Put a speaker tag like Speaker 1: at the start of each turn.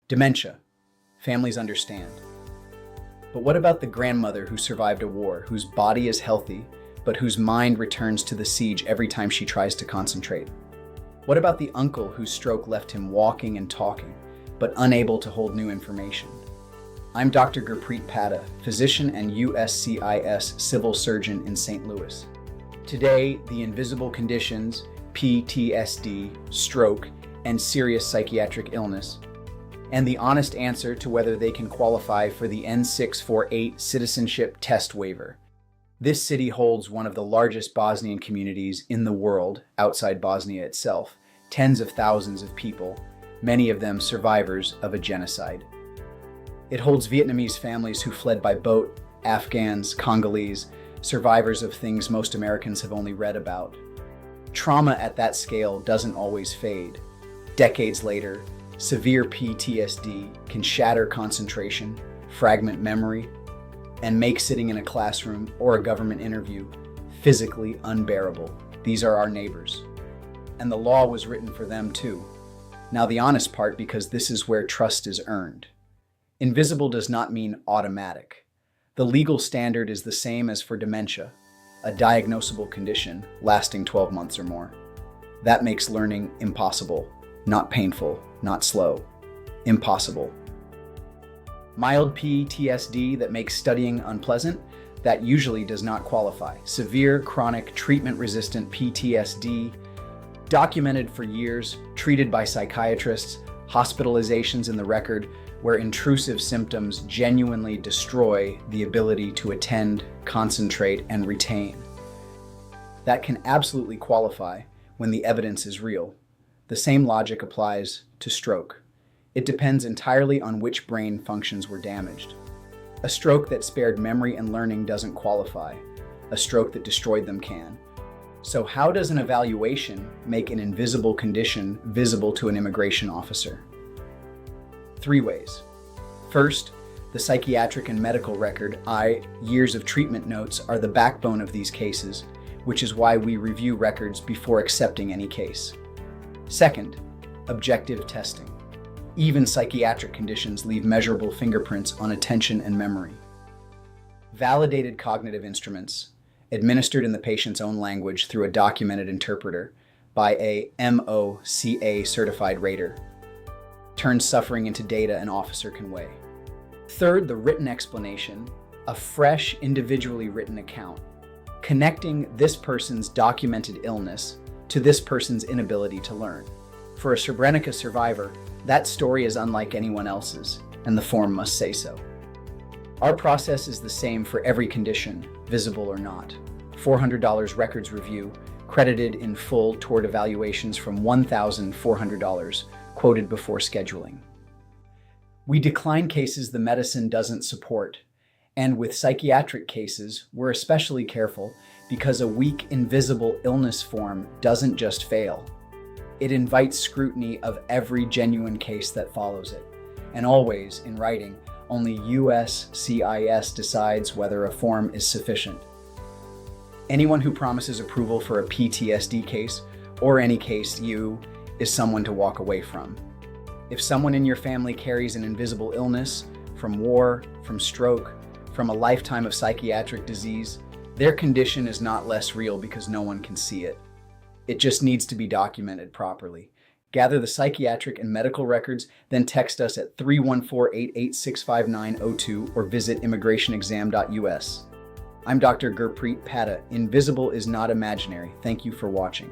Speaker 1: Dementia. Families understand. But what about the grandmother who survived a war, whose body is healthy, but whose mind returns to the siege every time she tries to concentrate? What about the uncle whose stroke left him walking and talking, but unable to hold new information? I'm Dr. Gurpreet Padda, physician and USCIS civil surgeon in St. Louis. Today, the invisible conditions, PTSD, stroke, and serious psychiatric illness, and the honest answer to whether they can qualify for the N-648 Citizenship test waiver. This city holds one of the largest Bosnian communities in the world outside Bosnia itself, tens of thousands of people, many of them survivors of a genocide. It holds Vietnamese families who fled by boat, Afghans, Congolese, survivors of things most Americans have only read about. Trauma at that scale doesn't always fade. Decades later, severe PTSD can shatter concentration, fragment memory, and make sitting in a classroom or a government interview physically unbearable. These are our neighbors. And the law was written for them too. Now the honest part, because this is where trust is earned. Invisible does not mean automatic. The legal standard is the same as for dementia, a diagnosable condition lasting 12 months or more. That makes learning impossible, not painful, not slow. Impossible. Mild PTSD that makes studying unpleasant, that usually does not qualify. Severe, chronic, treatment-resistant PTSD, documented for years, treated by psychiatrists, hospitalizations in the record, where intrusive symptoms genuinely destroy the ability to attend, concentrate, and retain. That can absolutely qualify when the evidence is real. The same logic applies to stroke. It depends entirely on which brain functions were damaged. A stroke that spared memory and learning doesn't qualify. A stroke that destroyed them can. So how does an evaluation make an invisible condition visible to an immigration officer? 3 ways. First, the psychiatric and medical record, years of treatment notes, are the backbone of these cases, which is why we review records before accepting any case. Second, objective testing. Even psychiatric conditions leave measurable fingerprints on attention and memory. Validated cognitive instruments, administered in the patient's own language through a documented interpreter by a MOCA certified rater, turns suffering into data an officer can weigh. Third, the written explanation, a fresh, individually written account, connecting this person's documented illness to this person's inability to learn. For a Srebrenica survivor, that story is unlike anyone else's, and the form must say so. Our process is the same for every condition, visible or not. $400 records review, credited in full toward evaluations from $1,400, quoted before scheduling. We decline cases the medicine doesn't support, and with psychiatric cases, we're especially careful because a weak invisible illness form doesn't just fail. It invites scrutiny of every genuine case that follows it. And always, in writing, only USCIS decides whether a form is sufficient. Anyone who promises approval for a PTSD case, or any case is someone to walk away from. If someone in your family carries an invisible illness, from war, from stroke, from a lifetime of psychiatric disease, their condition is not less real because no one can see it. It just needs to be documented properly. Gather the psychiatric and medical records, then text us at 314-886-5902 or visit immigrationexam.us. I'm Dr. Gurpreet Padda. Invisible is not imaginary. Thank you for watching.